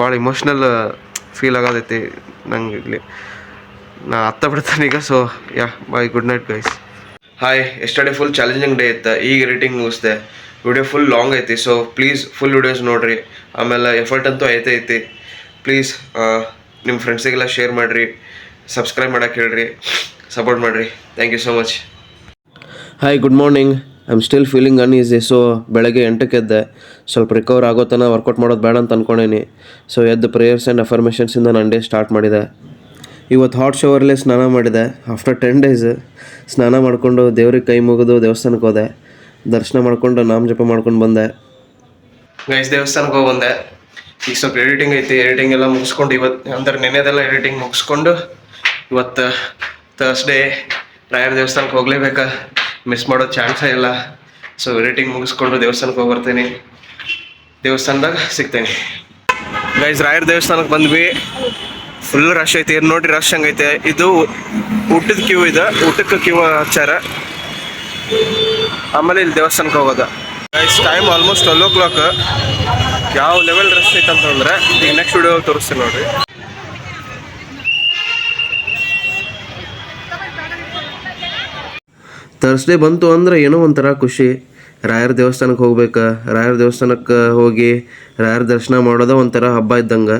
ಭಾಳ emotional feel ಆಗೋದೈತಿ ನಂಗೆ ಇಲ್ಲಿ. ನಾ ಹತ್ತ ಬಿಡ್ತಾನೆ ಈಗ. So yeah bye, good night guys. Hi, yesterday full challenging day ಇತ್ತು. ಈಗ ಎಡಿಟಿಂಗ್ ಮುಗಿಸ್ದೆ. ವಿಡಿಯೋ ಫುಲ್ ಲಾಂಗ್ ಐತಿ. ಸೊ ಪ್ಲೀಸ್ ಫುಲ್ ವಿಡಿಯೋಸ್ ನೋಡಿರಿ. ಆಮೇಲೆ ಎಫರ್ಟ್ ಅಂತೂ ಐತಿ. ಪ್ಲೀಸ್ ನಿಮ್ಮ ಫ್ರೆಂಡ್ಸಿಗೆಲ್ಲ ಶೇರ್ ಮಾಡಿರಿ, ಸಬ್ಸ್ಕ್ರೈಬ್ ಮಾಡೋಕೆ ಹೇಳ್ರಿ, ಸಪೋರ್ಟ್ ಮಾಡಿರಿ. Thank you so much. Hi, good morning. I am still feeling uneasy. So ಬೆಳಗ್ಗೆ 8ಕ್ಕೆ ಎದ್ದೆ. ಸ್ವಲ್ಪ ರಿಕವರ್ ಆಗೋ ತನಕ ವರ್ಕೌಟ್ ಮಾಡೋದು ಬೇಡ ಅಂತ ಅಂದ್ಕೊಂಡೇನಿ. ಸೊ ಎದ್ದು ಪ್ರೇಯರ್ಸ್ ಆ್ಯಂಡ್ ಅಫರ್ಮೇಷನ್ಸಿಂದ ನನ್ನ ಡೇ ಸ್ಟಾರ್ಟ್ ಮಾಡಿದೆ. ಇವತ್ತು ಹಾಟ್ ಶವರ್ಲೇ ಸ್ನಾನ ಮಾಡಿದೆ. ಆಫ್ಟರ್ 10 days ಸ್ನಾನ ಮಾಡಿಕೊಂಡು ದೇವ್ರಿಗೆ ಕೈ ಮುಗಿದು ದೇವಸ್ಥಾನಕ್ಕೆ ಹೋದೆ. ದರ್ಶನ ಮಾಡಿಕೊಂಡು ನಾಮ ಜಪ ಮಾಡ್ಕೊಂಡು ಬಂದೆ. ಗೈಸ್, ದೇವಸ್ಥಾನಕ್ಕೆ ಹೋಗಿ ಬಂದೆ. ಈಗ ಸ್ವಲ್ಪ ಎಡಿಟಿಂಗ್ ಐತಿ. ಎಡಿಟಿಂಗ್ ಎಲ್ಲ ಮುಗಿಸ್ಕೊಂಡು ಇವತ್ತು ಅಂದ್ರೆ ನೆನೆದೆಲ್ಲ ಎಡಿಟಿಂಗ್ ಮುಗಿಸ್ಕೊಂಡು ಇವತ್ತು ಥರ್ಸ್ಡೇ ರಾಯರ ದೇವಸ್ಥಾನಕ್ಕೆ ಹೋಗ್ಲೇಬೇಕಾ, ಮಿಸ್ ಮಾಡೋ ಚಾನ್ಸೇ ಇಲ್ಲ. ಸೊ ಎಡಿಟಿಂಗ್ ಮುಗಿಸ್ಕೊಂಡು ದೇವಸ್ಥಾನಕ್ಕೆ ಹೋಗಿ ಬರ್ತೀನಿ. ದೇವಸ್ಥಾನದಾಗ ಸಿಗ್ತೇನೆ. ಗೈಸ್, ರಾಯರ ದೇವಸ್ಥಾನಕ್ಕೆ ಬಂದ್ವಿ. ಫುಲ್ ರಶ್ ಐತಿ. ನೋಡ್ರಿ ರಶ್ ಹಂಗೈತೆ. ಇದು ಊಟದ ಕ್ಯೂ ಇದೆ. ಊಟಕ್ಕೆ ಕ್ಯೂ ಹಚ್ಚಾರ. ಆಮೇಲೆ ಇಲ್ಲಿ ದೇವಸ್ಥಾನಕ್ಕೆ ಹೋಗೋದು. Guys, time almost 12 o'clock. ಯಾವ ಲೆವೆಲ್ ರಶ್ ಐತೆ ಅಂತಂದ್ರೆ ಈಗ ನೆಕ್ಸ್ಟ್ ವಿಡಿಯೋ ತೋರಿಸ್ತೀನಿ ನೋಡ್ರಿ. ಥರ್ಸ್ಡೇ ಬಂತು ಅಂದ್ರೆ ಏನೋ ಒಂಥರ ಖುಷಿ. ರಾಯರ ದೇವಸ್ಥಾನಕ್ಕೆ ಹೋಗ್ಬೇಕಾ, ರಾಯರ ದೇವಸ್ಥಾನಕ್ಕೆ ಹೋಗಿ ರಾಯರ ದರ್ಶನ ಮಾಡೋದ ಒಂಥರ ಹಬ್ಬ ಇದ್ದಂಗೆ.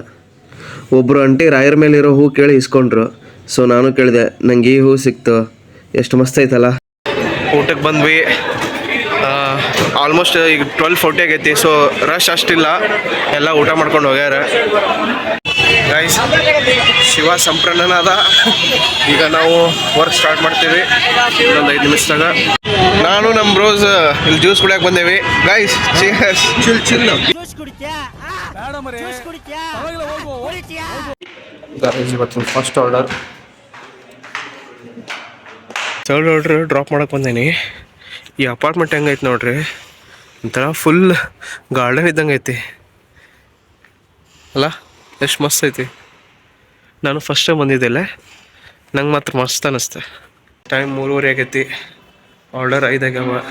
ಒಬ್ಬರು ಆಂಟಿ ರಾಯರ ಮೇಲೆ ಇರೋ ಹೂ ಕೇಳಿ ಇಸ್ಕೊಂಡ್ರು. ಸೊ ನಾನು ಕೇಳಿದೆ, ನಂಗೆ ಈ ಹೂ ಸಿಕ್ತು, ಎಷ್ಟು ಮಸ್ತ್ ಐತಲ್ಲ. ಊಟಕ್ಕೆ ಬಂದ್ವಿ. ಆಲ್ಮೋಸ್ಟ್ ಈಗ 12:40 ಆಗೈತಿ. ಸೊ ರಶ್ ಅಷ್ಟಿಲ್ಲ, ಎಲ್ಲ ಊಟ ಮಾಡ್ಕೊಂಡು ಹೋಗ್ಯಾರ. ಗೈಸ್, ಶಿವ ಸಂಪ್ರದಾನದ ಈಗ ನಾವು ವರ್ಕ್ ಸ್ಟಾರ್ಟ್ ಮಾಡ್ತೀವಿ ಇನ್ನೊಂದು 5 ನಿಮಿಷದಾಗ. ನಾನು ನಮ್ಮ ಬ್ರೋಸ್ ಇಲ್ಲಿ ಜ್ಯೂಸ್ ಕುಡಿಯಕ್ಕೆ ಬಂದೇವಿ. ಗೈಸ್, ಇವತ್ತು first order, third order drop ಮಾಡಕ್ಕೆ ಬಂದೇನಿ. ಈ ಅಪಾರ್ಟ್ಮೆಂಟ್ ಹೆಂಗೈತೆ ನೋಡ್ರಿ, ಒಂಥರ ಫುಲ್ ಗಾರ್ಡನ್ ಇದ್ದಂಗೆ ಐತಿ ಅಲ್ಲ, ಎಷ್ಟು ಮಸ್ತ್ ಐತಿ. ನಾನು ಫಸ್ಟ್ ಟೈಮ್ ಬಂದಿದ್ದೆಲ್ಲ, ನಂಗೆ ಮಾತ್ರ ಮಸ್ತ್ ಅನ್ನಿಸ್ತೆ. ಟೈಮ್ 3:30 ಆಗೈತಿ. ಆರ್ಡರ್ 5 ಆಗ್ಯಾವ.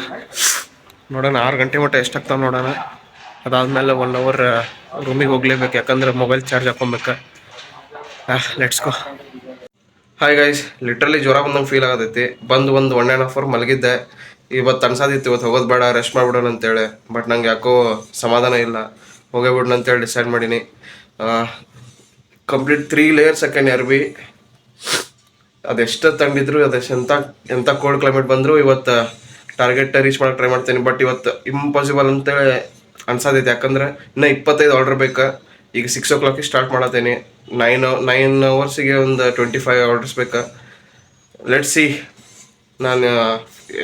ನೋಡೋಣ 6 ಗಂಟೆ ಮಟ್ಟ ಎಷ್ಟಾಗ್ತಾವ ನೋಡೋಣ. ಅದಾದಮೇಲೆ 1 hour ರೂಮಿಗೆ ಹೋಗ್ಲೇಬೇಕು, ಯಾಕಂದ್ರೆ ಮೊಬೈಲ್ ಚಾರ್ಜ್ ಹಾಕೊಬೇಕು. Let's go. Hi guys, literally ಜ್ವರ ಬಂದಂಗೆ ಫೀಲ್ ಆಗತೈತಿ. ಬಂದು 1.5 hour ಮಲಗಿದ್ದೆ. ಇವತ್ತು ಅನ್ಸಾದಿತ್ತು ಇವತ್ತು ಹೋಗೋದು ಬೇಡ, ರೆಸ್ಟ್ ಮಾಡಿಬಿಡೋಣ ಅಂತೇಳಿ. ಬಟ್ ನಂಗೆ ಯಾಕೋ ಸಮಾಧಾನ ಇಲ್ಲ, ಹೋಗೇ ಬಿಡೋಣ ಅಂತೇಳಿ ಡಿಸೈಡ್ ಮಾಡೀನಿ. ಕಂಪ್ಲೀಟ್ 3 layers ಹಾಕೇನಿ ಅರ್ಬಿ. ಅದೆಷ್ಟು ತಂಡಿದ್ರು, ಎಂಥ ಕೋಲ್ಡ್ ಕ್ಲೈಮೇಟ್ ಬಂದರೂ ಇವತ್ತು ಟಾರ್ಗೆಟ್ ರೀಚ್ ಮಾಡೋಕೆ ಟ್ರೈ ಮಾಡ್ತೀನಿ. ಬಟ್ ಇವತ್ತು ಇಂಪಾಸಿಬಲ್ ಅಂತೇಳಿ ಅನ್ಸಾದೈತೆ, ಯಾಕಂದ್ರೆ ಇನ್ನೂ 25 ಆರ್ಡರ್ ಬೇಕಾ. ಈಗ 6 o'clock ಸ್ಟಾರ್ಟ್ ಮಾಡತ್ತೀನಿ. 9 hours ಒಂದು 25 ಆರ್ಡರ್ಸ್ ಬೇಕಾ. ಲೆಟ್ಸ್ ಸಿ, ನಾನು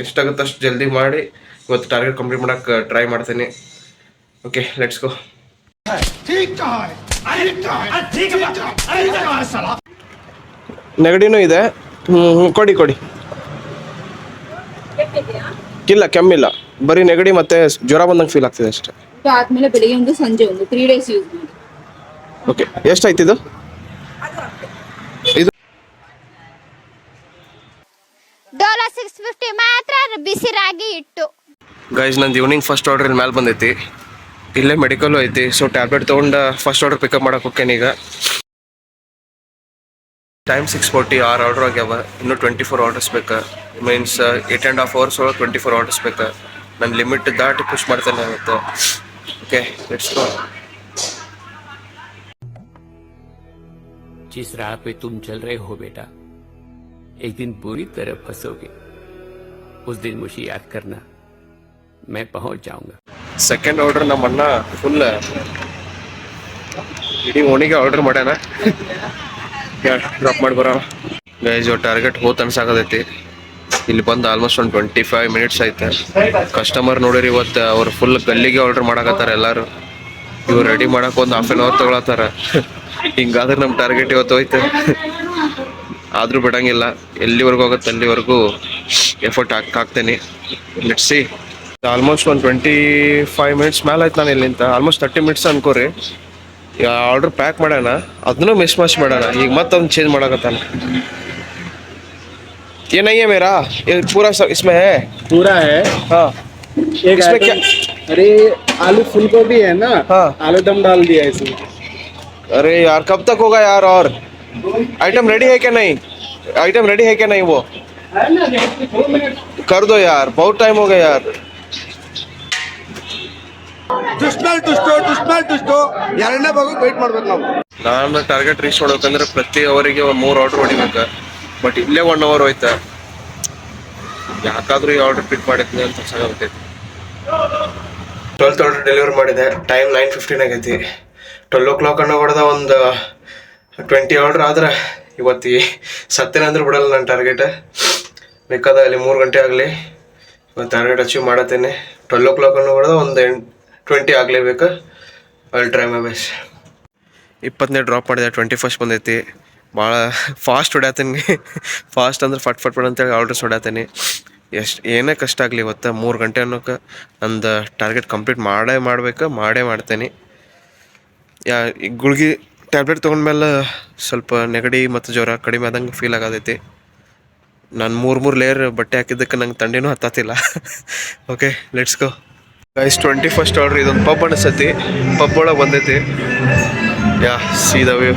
ಎಷ್ಟಾಗುತ್ತೆ ಅಷ್ಟು ಜಲ್ದಿ ಮಾಡಿ ಇವತ್ತು ಟಾರ್ಗೆಟ್ ಕಂಪ್ಲೀಟ್ ಮಾಡೋಕ್ಕೆ ಟ್ರೈ ಮಾಡ್ತೀನಿ. Okay, let's go. ನೆಗಡಿನೂ ಇದೆ. ಕೊಡಿ. ಇಲ್ಲ, ಕೆಮ್ಮಿಲ್ಲ, ಬರೀ ನೆಗಡಿ ಮತ್ತೆ ಜ್ವರ ಬಂದಂಗೆ ಫೀಲ್ ಆಗ್ತಿದೆ ಅಷ್ಟೇ. ಆದ್ಮೇಲೆ ಬೆಳಿಗ್ಗೆ ಒಂದು ಸಂಜೆ ಒಂದು 3 days ಯೂಸ್ ಮಾಡಿ. ಓಕೆ, ಎಷ್ಟಾಯ್ತು ಇದು? ಡೋಲಾ 650 ಮಾತ್ರ ಬಿಸಿ ರಾಗಿ ಹಿಟ್ಟು. ಗೈಸ್, ನಂದು ಈವ್ನಿಂಗ್ ಫಸ್ಟ್ ಆರ್ಡರ್ ಇಲ್ಲಿ ಮೇಲೆ ಬಂದೈತಿ. ಇಲ್ಲೇ ಮೆಡಿಕಲ್ಲು ಐತಿ. ಸೊ ಟ್ಯಾಬ್ಲೆಟ್ ತೊಗೊಂಡು ಫಸ್ಟ್ ಆರ್ಡರ್ ಪಿಕಪ್ ಮಾಡಕ್ಕೆ ಹೋಗ್ತೇನೆ ಈಗ. ಟೈಮ್ 6:40, 6 ಆರ್ಡರ್ ಆಗ್ಯಾವ. ಇನ್ನೂ 24 ಆರ್ಡರ್ಸ್ ಬೇಕಾ. ಮೀನ್ಸ್ 8.5 hours ಒಳಗೆ 24 ಆರ್ಡರ್ಸ್ ಬೇಕಾ. ನನ್ನ ಲಿಮಿಟ್ ದಾಟಿ ಪುಷ್ ಮಾಡ್ತೇನೆ ಇವತ್ತು. ಓಕೆ, ಲೆಟ್ಸ್ ಗೋ. जिस राह पे तुम चल रहे हो बेटा, एक दिन बुरी तरह फंसोगे. उस दिन मुझे याद करना, मैं पहुंच जाऊंगा. ಸೆಕೆಂಡ್ ಆರ್ಡರ್ ನಮ್ಮಣ್ಣ ಫುಲ್ ಇಡೀ ಓಣಿಗೆ ಆರ್ಡರ್ ಮಾಡ್ಯಾನ. ಡ್ರಾಪ್ ಮಾಡಿ ಬರೋಣ. ಗೈಸ್, ಟಾರ್ಗೆಟ್ ಹೋತ್ ಅನ್ಸಾಕತೈತಿ. ಇಲ್ಲಿ ಬಂದು ಆಲ್ಮೋಸ್ಟ್ ಒಂದು 25 minutes ಆಯ್ತು. ಕಸ್ಟಮರ್ ನೋಡಿರಿ, ಇವತ್ತು ಅವ್ರು ಫುಲ್ ಗಲ್ಲಿಗೆ ಆರ್ಡರ್ ಮಾಡಕತ್ತಾರ ಎಲ್ಲರೂ. ಇವ್ರು ರೆಡಿ ಮಾಡಕ್ಕೆ ಒಂದು 1/2 hour ತೊಗೊಳತ್ತಾರ. ಹಿಂಗಾದ್ರೆ ನಮ್ಮ ಟಾರ್ಗೆಟ್ ಇವತ್ತು ಹೋಯ್ತು. ಆದರೂ ಬಿಡಂಗಿಲ್ಲ, ಎಲ್ಲಿವರೆಗೂ ಹೋಗುತ್ತೆ ಅಲ್ಲಿವರೆಗೂ ಎಫರ್ಟ್ ಹಾಕ್ತೇನೆ. Let's see. ಆಲ್ಮೋಸ್ಟ್ ಒಂದು 25 minutes ಮೇಲೆ ಆಯ್ತು ನಾನು ಇಲ್ಲಿಂದ. Almost 30 minutes ಅನ್ಕೋರಿ. ಈಗ ಆರ್ಡರ್ ಪ್ಯಾಕ್ ಮಾಡ್ಯಾನ, ಅದನ್ನೂ ಮಿಸ್ ಮಾಡ್ಯಾನ. ಈಗ ಮತ್ತೊಂದು ಚೇಂಜ್ ಮಾಡಕತ್ತಾನ. ये नहीं है मेरा, ये पूरा इसमें है, पूरा है। हाँ, एक इसमें क्या? अरे आलू फूल गोभी है ना, हाँ, आलू दम डाल दिया इसमें। अरे यार कब तक होगा यार? और आइटम रेडी है क्या नहीं? आइटम रेडी है क्या नहीं? वो कर दो यार, बहुत टाइम हो गया यार. ಎರಡನೇ ಭಾಗಕ್ಕೆ ವೇಟ್ ಮಾಡ್ಬೇಕು ನಾವು. ನಾನು ಟಾರ್ಗೆಟ್ ರೀಚ್ ಮಾಡ್ಬೇಕಂದ್ರೆ ಪ್ರತಿ ಅವರಿಗೆ 3 ಆರ್ಡರ್ ಹೊಡಿಬೇಕು. ಬಟ್ ಇಲ್ಲೇ 1 ಅವರ್ ಹೋಯ್ತಾ. ಯಾಕಾದ್ರೂ ಈ ಆರ್ಡರ್ ಪಿಕ್ ಮಾಡಿದ್ನಿ ಅಂತ ಸಾಕಾಗ್ತೈತಿ. 12th ಆರ್ಡರ್ ಡೆಲಿವರಿ ಮಾಡಿದೆ. ಟೈಮ್ 9:15 ಆಗೈತಿ. 12 o'clock ಅನ್ನೋ ಹೊಡೆದ ಒಂದು 20 ಆರ್ಡರ್ ಆದ್ರೆ ಇವತ್ತು ಸತ್ತೇನಂದ್ರೆ ಬಿಡಲ್ಲ ನನ್ನ ಟಾರ್ಗೆಟ್. ಬೇಕಾದ ಅಲ್ಲಿ 3 ಗಂಟೆ ಆಗಲಿ ಇವತ್ತು ಟಾರ್ಗೆಟ್ ಅಚೀವ್ ಮಾಡತ್ತೇನೆ. 12 o'clock ಅನ್ನೋ ಹೊಡೆದ ಒಂದು 20 ಆಗಲೇಬೇಕು. ಅಲ್ಲಿ ಟ್ರೈ ಮೈ ಬೆಸ್ಟ್. 20ನೇ ಡ್ರಾಪ್ ಮಾಡಿದೆ, 21st ಬಂದೈತಿ. ಭಾಳ ಫಾಸ್ಟ್ ಹೊಡ್ಯಾತೀನಿ. ಫಾಸ್ಟ್ ಅಂದ್ರೆ ಫಟ್ ಫಟ್ ಫಟ್ ಅಂತೇಳಿ ಆರ್ಡರ್ಸ್ ಹೊಡ್ಯಾತೀನಿ. ಎಷ್ಟು ಏನೇ ಕಷ್ಟ ಆಗಲಿ ಇವತ್ತು 3 ಗಂಟೆ ಅನ್ನೋಕೆ ನಂದು ಟಾರ್ಗೆಟ್ ಕಂಪ್ಲೀಟ್ ಮಾಡೇ ಮಾಡ್ತೇನೆ. ಈ ಗುಳ್ಗಿ ಟ್ಯಾಬ್ಲೆಟ್ ತೊಗೊಂಡ್ಮೇಲೆ ಸ್ವಲ್ಪ ನೆಗಡಿ ಮತ್ತು ಜ್ವರ ಕಡಿಮೆ ಆದಂಗೆ ಫೀಲ್ ಆಗೋದೈತಿ. ನಾನು 3 ಲೇಯರ್ ಬಟ್ಟೆ ಹಾಕಿದ್ದಕ್ಕೆ ನಂಗೆ ಥಂಡಿನೂ ಹತ್ತತ್ತಿಲ್ಲ. Okay let's go guys. 21st order ಇದೊಂದು ಪಬ್ ಅನಿಸ್ತೈತಿ. ಪಬ್ ಒಳಗೆ ಬಂದೈತಿ. Yeah see the view.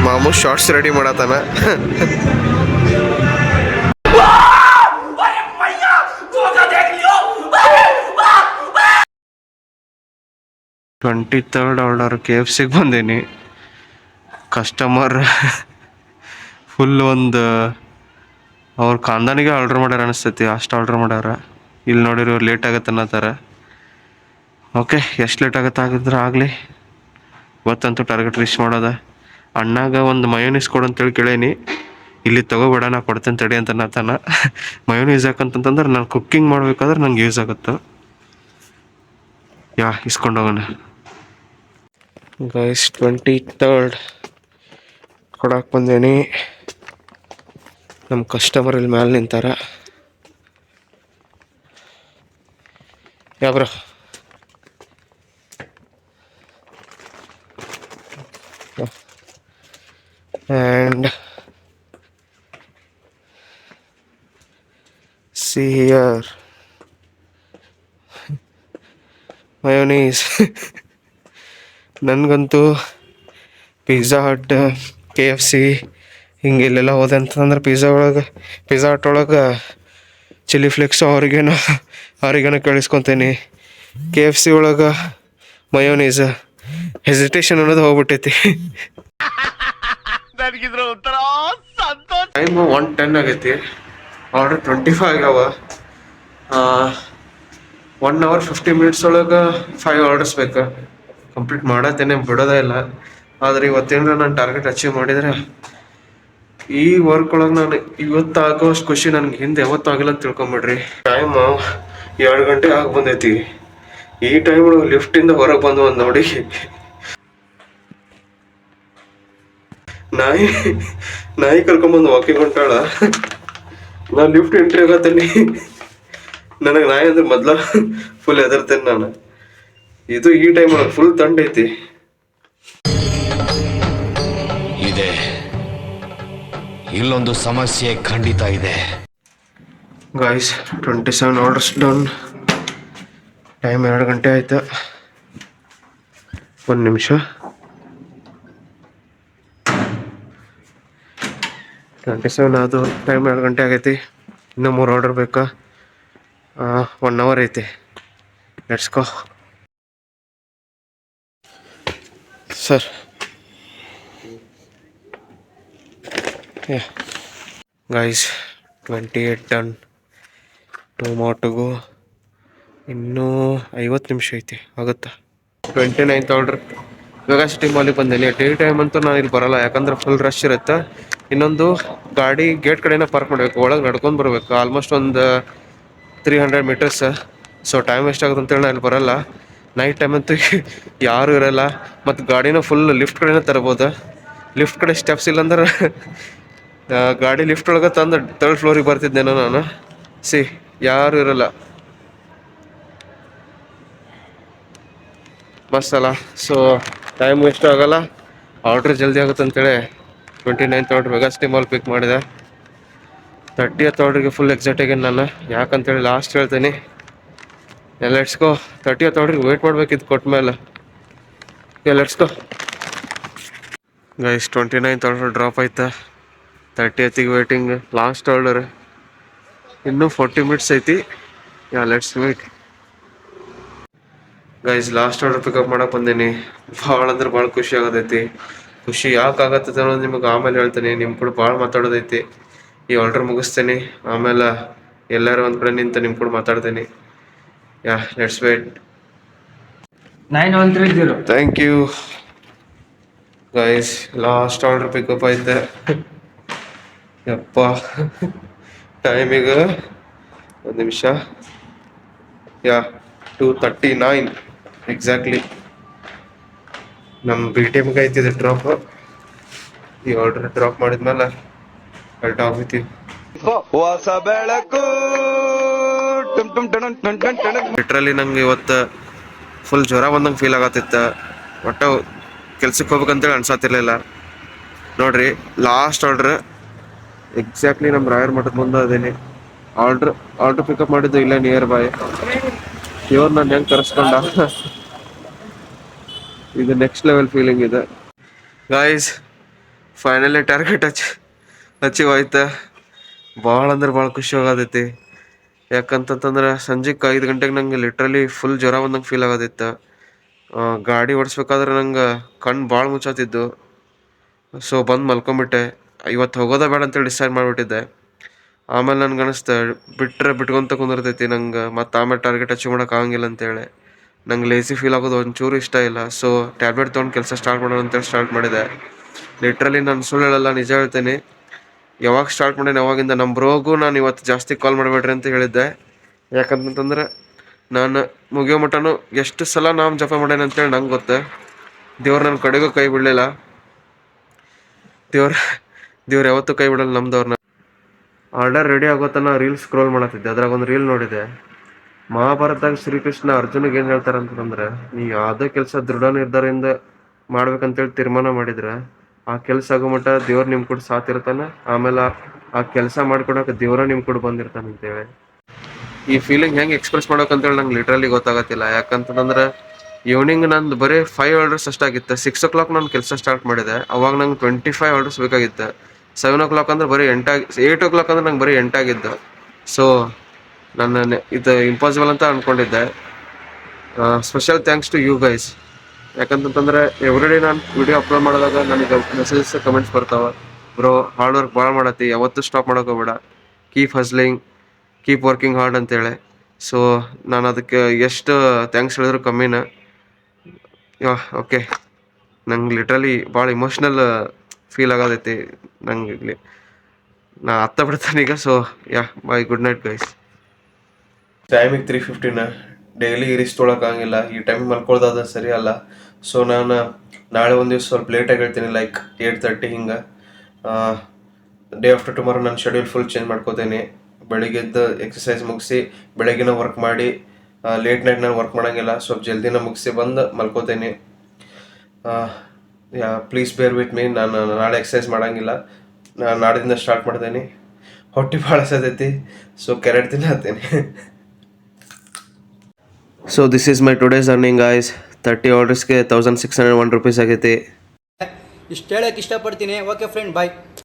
ಮಾಮೂ ಶಾರ್ಟ್ಸ್ ರೆಡಿ ಮಾಡತ್ತಾನ. ಟ್ವೆಂಟಿ ಥರ್ಡ್ ಆರ್ಡರ್ KFCಗೆ ಬಂದೀನಿ. ಕಸ್ಟಮರ್ ಫುಲ್ ಒಂದು ಅವ್ರ ಖಾನ್ದಾನಿಗೆ ಆರ್ಡ್ರ್ ಮಾಡ್ಯಾರ ಅನಿಸ್ತೈತಿ. ಅಷ್ಟು ಆರ್ಡ್ರ್ ಮಾಡ್ಯಾರ. ಇಲ್ಲಿ ನೋಡಿರಿ ಇವ್ರು ಲೇಟ್ ಆಗತ್ತೆ ಅನ್ನತ್ತಾರ. ಓಕೆ ಎಷ್ಟು ಲೇಟ್ ಆಗತ್ತೆ ಆಗಿದ್ರೆ ಆಗಲಿ. ಇವತ್ತಂತೂ ಟಾರ್ಗೆಟ್ ರೀಚ್ ಮಾಡೋದ. ಅಣ್ಣಾಗ ಒಂದು ಮಯೋನೀಸ್ ಕೊಡು ಅಂತೇಳಿ ಕೇಳೇನಿ. ಇಲ್ಲಿ ತೊಗೋಬೇಡ ನಾ ಕೊಡ್ತೇನೆ ತಡಿ ಅಂತ ಅನ್ನತ್ತಾನ. ಮಯೋನೀಸ್ ಯಾಕಂತಂದ್ರೆ ನಾನು ಕುಕ್ಕಿಂಗ್ ಮಾಡ್ಬೇಕಾದ್ರೆ ನಂಗೆ ಯೂಸ್ ಆಗುತ್ತೆ. ಇಸ್ಕೊಂಡು ಹೋಗೋಣ ಗೈಸ್. 23rd ಕೊಡಕ್ಕೆ ಬಂದೇನಿ. ನಮ್ಮ ಕಸ್ಟಮರ್ ಇಲ್ಲಿ ಮ್ಯಾಲೆ ನಿಂತಾರ. Bro and see here mayonnaise. ನನಗಂತೂ ಪಿಜ್ಜಾ ಹಟ್ KFC ಹಿಂಗೆ ಇಲ್ಲೆಲ್ಲ ಹೋದೆ ಅಂತಂದ್ರೆ ಪಿಜ್ಜಾ ಹಟ್ ಒಳಗೆ ಚಿಲ್ಲಿ ಫ್ಲೇಕ್ಸು ಅವ್ರಿಗೇನೋ ಕೇಳಿಸ್ಕೊತೀನಿ. KFC ಒಳಗೆ ಮಯೋನೀಸ್ ಹೆಸಿಟೇಷನ್ ಅನ್ನೋದು ಹೋಗ್ಬಿಟ್ಟೈತಿ. ಟೈಮು 1:10 ಆಗೈತಿ. ಆರ್ಡರ್ 25 ಆಗ್ಯಾವ. 1 hour 50 minutes ಒಳಗೆ 5 ಆರ್ಡರ್ಸ್ ಬೇಕು. ಕಂಪ್ಲೀಟ್ ಮಾಡತ್ತೇನೆ, ಬಿಡೋದೇ ಇಲ್ಲ. ಆದರೆ ಇವತ್ತೇನಾರ ನಾನು ಟಾರ್ಗೆಟ್ ಅಚೀವ್ ಮಾಡಿದರೆ ಈ ವರ್ಕ್ ಒಳಗೆ ನಾನು ಇವತ್ತು ಆಗೋಷ್ಟು ಖುಷಿ ನನಗೆ ಹಿಂದೆ ಯಾವತ್ತೂ ಆಗಿಲ್ಲ ಅಂತ ತಿಳ್ಕೊಂಬಿಡ್ರಿ. ಟೈಮು 2 ಗಂಟೆ ಆಗಿ ಬಂದೈತಿ. ಈ ಟೈಮ್ ಒಳಗೆ ಲಿಫ್ಟಿಂದ ಹೊರಗೆ ಬಂದು ಒಂದು ನೋಡಿ ನಾಯಿ ಕರ್ಕೊಂಬಂದು ವಾಕಿಂಗ್ ಹೊಂಟಾಳ. ನಾನು ಲಿಫ್ಟ್ ಎಂಟ್ರಿ ಆಗತ್ತೇನೆ. ನನಗೆ ನಾಯಿ ಅಂದ್ರೆ ಮೊದ್ಲ ಫುಲ್ ಹೆದರ್ತೇನೆ ನಾನು. ಇದು ಈ ಟೈಮ್ ಒಳಗೆ ಫುಲ್ ತಂಡ ಐತಿ. ಇದೆ ಇಲ್ಲೊಂದು ಸಮಸ್ಯೆ ಖಂಡಿತ ಇದೆ ಗಾಯ್ಸ್. 27 orders done. ಟೈಮ್ 2 ಗಂಟೆ ಆಯ್ತು. 1 ನಿಮಿಷ. 27 ಅದು ಟೈಮ್ 2 ಗಂಟೆ ಆಗೈತಿ. ಇನ್ನೂ 3 ಆರ್ಡರ್ ಬೇಕಾ? 1 hour ಐತಿ. Let's go sir. Guys 28 done. 2 more to go. ಇನ್ನೂ 50 ನಿಮಿಷ ಐತಿ, ಆಗುತ್ತಾ? 29th ಆರ್ಡರ್ ಮೆಗಾ ಸಿಟಿ ಮಾಲಿಗೆ ಬಂದೇನಿ. ಡೇ ಟೈಮ್ ಅಂತೂ ನಾನು ಇಲ್ಲಿ ಬರೋಲ್ಲ, ಯಾಕಂದ್ರೆ ಫುಲ್ ರಶ್ ಇರುತ್ತೆ. ಇನ್ನೊಂದು ಗಾಡಿ ಗೇಟ್ ಕಡೆನೇ ಪಾರ್ಕ್ ಮಾಡಬೇಕು, ಒಳಗೆ ನಡ್ಕೊಂಡು ಬರಬೇಕು. ಆಲ್ಮೋಸ್ಟ್ ಒಂದು 300 meters. ಸೊ ಟೈಮ್ ಎಷ್ಟಾಗುತ್ತೆ ಅಂತೇಳಿ ನಾನು ಇಲ್ಲಿ ಬರೋಲ್ಲ. ನೈಟ್ ಟೈಮ್ ಅಂತೂ ಯಾರೂ ಇರೋಲ್ಲ. ಮತ್ತು ಗಾಡಿನೂ ಫುಲ್ ಲಿಫ್ಟ್ ಕಡೆನೇ ತರ್ಬೋದು. ಲಿಫ್ಟ್ ಕಡೆ ಸ್ಟೆಪ್ಸ್ ಇಲ್ಲಾಂದ್ರೆ ಗಾಡಿ ಲಿಫ್ಟ್ ಒಳಗೆ ತಂದು 3rd ಫ್ಲೋರಿಗೆ ಬರ್ತಿದ್ದೇನೋ ನಾನು. ಯಾರೂ ಇರೋಲ್ಲ. ಮಸ್ತ್ ಅಲ್ಲ. ಸೊ ಟೈಮ್ ವೇಸ್ಟ್ ಆಗೋಲ್ಲ, ಆರ್ಡ್ರ್ ಜಲ್ದಿ ಆಗುತ್ತೆ ಅಂತೇಳಿ 29th order mega city mall pick ಮಾಡಿದೆ. 30th ಆರ್ಡ್ರಿಗೆ ಫುಲ್ ಎಕ್ಸೈಟ್ ಆಗೇನು ನಾನು. ಯಾಕಂತೇಳಿ ಲಾಸ್ಟ್ ಹೇಳ್ತೀನಿ. Let's go. 30th ಆರ್ಡ್ರಿಗೆ ವೇಟ್ ಮಾಡ್ಬೇಕಿತ್ತು ಕೊಟ್ಟ ಮೇಲೆ. Let's go guys. 29th order drop ಆಯ್ತಾ. 30th waiting. ಲಾಸ್ಟ್ ಆರ್ಡರ್ ಇನ್ನೂ 40 ಮಿನಿಟ್ಸ್ ಐತಿ. Let's wait guys. Last order pickup ಮಾಡಕ್ಕೆ ಬಂದೀನಿ. ಭಾಳ ಅಂದ್ರೆ ಭಾಳ ಖುಷಿ ಆಗೋದೈತಿ. ಖುಷಿ ಯಾಕೆ ಆಗತ್ತೈತೆ ಅನ್ನೋದು ನಿಮಗೆ ಆಮೇಲೆ ಹೇಳ್ತೀನಿ. ನಿಮ್ಮ ಕೂಡ ಭಾಳ ಮಾತಾಡೋದೈತಿ. ಈ ಆರ್ಡರ್ ಮುಗಿಸ್ತೀನಿ, ಆಮೇಲೆ ಎಲ್ಲರೂ ಒಂದು ಕಡೆ ನಿಂತು ನಿಮ್ಮ ಕೂಡ ಮಾತಾಡ್ತೀನಿ. Let's wait. 9130. Thank you guys. Last order pickup ಐತೆ. ಯಪ್ಪ ಟೈಮಿಗೆ ಒಂದು ನಿಮಿಷ. 2:39 ಎಕ್ಸಾಕ್ಟ್ಲಿ. ನಮ್ಮ BTMಗೆ ಐತಿದೆ ಡ್ರಾಪ್. ಈ ಆರ್ಡರ್ ಡ್ರಾಪ್ ಮಾಡಿದ್ಮೇಲೆ ಅಲ್ಟ ಹೋಗ್ತೀವಿ. ಹೊಸ ಬೆಳಕು ಲಿಟ್ರಲಿ ನಂಗೆ ಇವತ್ತು ಫುಲ್ ಜ್ವರ ಬಂದಂಗೆ ಫೀಲ್ ಆಗತ್ತಿತ್ತು. ಒಟ್ಟು ಕೆಲ್ಸಕ್ಕೆ ಹೋಗ್ಬೇಕಂತೇಳಿ ಅನ್ಸತ್ತಿರ್ಲಿಲ್ಲ. ನೋಡ್ರಿ ಲಾಸ್ಟ್ ಆರ್ಡ್ರ್ ಎಕ್ಸಾಕ್ಟ್ಲಿ ನಮ್ಮ ರಾಯರ್ ಮಠದ ಮುಂದೆ ಅದೇನಿ. ಆರ್ಡ್ರ್ ಪಿಕಪ್ ಮಾಡಿದ್ದು ಇಲ್ಲೇ ನಿಯರ್ ಬೈ. ಇವ್ರು ನಾನು ಹೆಂಗೆ ಕರೆಸ್ಕೊಂಡ. ಇದು ನೆಕ್ಸ್ಟ್ ಲೆವೆಲ್ ಫೀಲಿಂಗ್ ಇದೆ ಗಾಯ್ಸ್. ಫೈನಲಿ ಟಾರ್ಗೆಟ್ ಅಚೀವ್ ಆಯ್ತು. ಭಾಳ ಅಂದ್ರೆ ಭಾಳ ಖುಷಿ ಆಗೋದೈತಿ. ಯಾಕಂತಂದ್ರೆ ಸಂಜೆಗೆ 5 ಗಂಟೆಗೆ ನಂಗೆ ಲಿಟ್ರಲಿ ಫುಲ್ ಜ್ವರ ಬಂದಂಗೆ ಫೀಲ್ ಆಗೋದಿತ್ತು. ಗಾಡಿ ಓಡಿಸ್ಬೇಕಾದ್ರೆ ನಂಗೆ ಕಣ್ಣು ಭಾಳ ಮುಚ್ಚಾತಿದ್ದು. ಸೊ ಬಂದು ಮಲ್ಕೊಂಬಿಟ್ಟೆ. ಇವತ್ತು ಹೋಗೋದ ಬೇಡ ಅಂತೇಳಿ ಡಿಸೈಡ್ ಮಾಡಿಬಿಟ್ಟಿದ್ದೆ. ಆಮೇಲೆ ನನ್ಗೆ ಅನಿಸ್ತು ಬಿಟ್ಕೊಂತ ಕುಂದಿರ್ತೈತಿ ನಂಗೆ, ಮತ್ತು ಆಮೇಲೆ ಟಾರ್ಗೆಟ್ ಅಚೀವ್ ಮಾಡೋಕೆ ಆಗಂಗಿಲ್ಲ ಅಂತೇಳಿ. ನಂಗೆ ಲೇಸಿ ಫೀಲ್ ಆಗೋದು ಒಂಚೂರು ಇಷ್ಟ ಇಲ್ಲ. ಸೊ ಟ್ಯಾಬ್ಲೆಟ್ ತೊಗೊಂಡು ಕೆಲಸ ಸ್ಟಾರ್ಟ್ ಮಾಡೋಣ ಅಂತೇಳಿ ಸ್ಟಾರ್ಟ್ ಮಾಡಿದೆ. ಲಿಟ್ರಲಿ ನಾನು ಸುಳ್ಳು ಹೇಳಲ್ಲ, ನಿಜ ಹೇಳ್ತೀನಿ. ಯಾವಾಗ ಸ್ಟಾರ್ಟ್ ಮಾಡೀನಿ ಅವಾಗಿಂದ ನಮ್ಮ ಬ್ರೋಗೂ ನಾನು ಇವತ್ತು ಜಾಸ್ತಿ ಕಾಲ್ ಮಾಡಬೇಡ್ರಿ ಅಂತ ಹೇಳಿದ್ದೆ. ಯಾಕಂತಂದ್ರೆ ನಾನು ಮುಗಿಯೋ ಮಟ್ಟನೂ ಎಷ್ಟು ಸಲ ನಾಮ ಜಪ ಮಾಡೇನೆ ಅಂತೇಳಿ ನಂಗೆ ಗೊತ್ತು. ದೇವ್ರು ನನ್ನ ಕಡೆಗೂ ಕೈ ಬಿಡಲಿಲ್ಲ. ದೇವ್ರು ಯಾವತ್ತೂ ಕೈ ಬಿಡಲ್ಲ ನಮ್ದವ್ರನ್ನ. ಆರ್ಡರ್ ರೆಡಿ ಆಗೋತನ ರೀಲ್ಸ್ ಸ್ಕ್ರೋಲ್ ಮಾಡತ್ತಿದ್ದೆ. ಅದ್ರಾಗ ಒಂದು ರೀಲ್ ನೋಡಿದೆ. ಮಹಾಭಾರತದಾಗ ಶ್ರೀಕೃಷ್ಣ ಅರ್ಜುನಿಗೆ ಏನು ಹೇಳ್ತಾರೆ ಅಂತಂದ್ರೆ, ನೀ ಯಾವುದೇ ಕೆಲಸ ದೃಢ ನಿರ್ಧಾರದಿಂದ ಮಾಡ್ಬೇಕಂತೇಳಿ ತೀರ್ಮಾನ ಮಾಡಿದ್ರೆ ಆ ಕೆಲಸ ಆಗೋ ಮಟ್ಟ ದೇವ್ರು ನಿಮ್ಮ ಕೂಡ ಸಾಥ್ ಇರ್ತಾನೆ. ಆಮೇಲೆ ಆ ಕೆಲಸ ಮಾಡ್ಕೊಡೋಕೆ ದೇವ್ರ ನಿಮ್ಮ ಕೂಡ ಬಂದಿರ್ತಾನೆ ಅಂತೇಳಿ. ಈ ಫೀಲಿಂಗ್ ಹೆಂಗೆ ಎಕ್ಸ್ಪ್ರೆಸ್ ಮಾಡೋಕಂತೇಳಿ ನಂಗೆ ಲಿಟ್ರಲಿ ಗೊತ್ತಾಗತ್ತಿಲ್ಲ. ಯಾಕಂತಂದ್ರೆ ಈವ್ನಿಂಗ್ ನಂದು ಬರೀ 5 ಆರ್ಡರ್ಸ್ ಅಷ್ಟಾಗಿತ್ತು. 6 o'clock ನಾನು ಕೆಲಸ ಸ್ಟಾರ್ಟ್ ಮಾಡಿದೆ. ಅವಾಗ ನಂಗೆ 25 ಆರ್ಡರ್ಸ್ ಬೇಕಾಗಿತ್ತು. 7 o'clock ಅಂದ್ರೆ ಬರೀ 8 o'clock ಅಂದ್ರೆ ನಂಗೆ ಬರೀ 8 ಆಗಿದ್ದು. ಸೊ ನಾನು ಇದು ಇಂಪಾಸಿಬಲ್ ಅಂತ ಅಂದ್ಕೊಂಡಿದ್ದೆ. Special thanks to you guys. ಯಾಕಂತಂದ್ರೆ ಎವ್ರಿ ಡೇ ನಾನು ವಿಡಿಯೋ ಅಪ್ಲೋಡ್ ಮಾಡಿದಾಗ ನನಗೆ ಮೆಸೇಜಸ್ ಕಮೆಂಟ್ಸ್ ಬರ್ತಾವೆ. ಬ್ರೋ ಹಾರ್ಡ್ ವರ್ಕ್ ಭಾಳ ಮಾಡತ್ತಿ, ಯಾವತ್ತೂ ಸ್ಟಾಪ್ ಮಾಡೋಕೆ ಹೋಗ್ಬೇಡ, keep hustling, keep working hard ಅಂತೇಳಿ. ಸೊ ನಾನು ಅದಕ್ಕೆ ಎಷ್ಟು ಥ್ಯಾಂಕ್ಸ್ ಹೇಳಿದ್ರು ಕಮ್ಮಿನ. ಓಕೆ, ನಂಗೆ ಲಿಟ್ರಲಿ ಭಾಳ ಇಮೋಷ್ನಲ್ ಫೀಲ್ ಆಗೋದೈತಿ ನಂಗೆ. ಇಲ್ಲಿ ನಾ ಅತ್ತ ಬಿಡ್ತಾನೆ ಈಗ. So bye, good night guys. ಟೈಮಿಗೆ 3:15. ಡೈಲಿ ಇರಿಸ್ ತೊಗೊಳಕ್ಕಾಗಿಲ್ಲ. ಈ ಟೈಮಿಗೆ ಮಲ್ಕೊಳ್ಳೋದಾದ್ರೆ ಸರಿ ಅಲ್ಲ. ಸೊ ನಾನು ನಾಳೆ ಒಂದು ದಿವಸ ಸ್ವಲ್ಪ ಲೇಟಾಗಿ ಹೇಳ್ತೀನಿ, ಲೈಕ್ 8:30 ಹಿಂಗೆ. ಡೇ ಆಫ್ಟರ್ ಟುಮಾರೋ ನಾನು ಶೆಡ್ಯೂಲ್ ಫುಲ್ ಚೇಂಜ್ ಮಾಡ್ಕೋತೀನಿ. ಬೆಳಿಗ್ಗೆದ್ದು ಎಕ್ಸಸೈಸ್ ಮುಗಿಸಿ ಬೆಳಗ್ಗಿನ ವರ್ಕ್ ಮಾಡಿ, ಲೇಟ್ ನೈಟ್ ನಾನು ವರ್ಕ್ ಮಾಡೋಂಗಿಲ್ಲ. ಸ್ವಲ್ಪ ಜಲ್ದಿನ ಮುಗಿಸಿ ಬಂದು ಮಲ್ಕೋತೀನಿ. Please bear with me. ನಾನು ನಾಳೆ ಎಕ್ಸಸೈಸ್ ಮಾಡೋಂಗಿಲ್ಲ. ನಾನು ನಾಡಿಂದ ಸ್ಟಾರ್ಟ್ ಮಾಡ್ತೀನಿ. ಹೊಟ್ಟೆ ಭಾಳ ಸದೈತಿ. ಸೊ ಕೆರೆಟ್ ತಿನ್ನತ್ತೀನಿ. So this is my today's earning guys. 30 ಆರ್ಡರ್ಸ್ಗೆ 1601 rupees ಆಗೈತಿ. ಇಷ್ಟು ಹೇಳಕ್ಕೆ ಇಷ್ಟಪಡ್ತೀನಿ. ಓಕೆ ಫ್ರೆಂಡ್, ಬಾಯ್.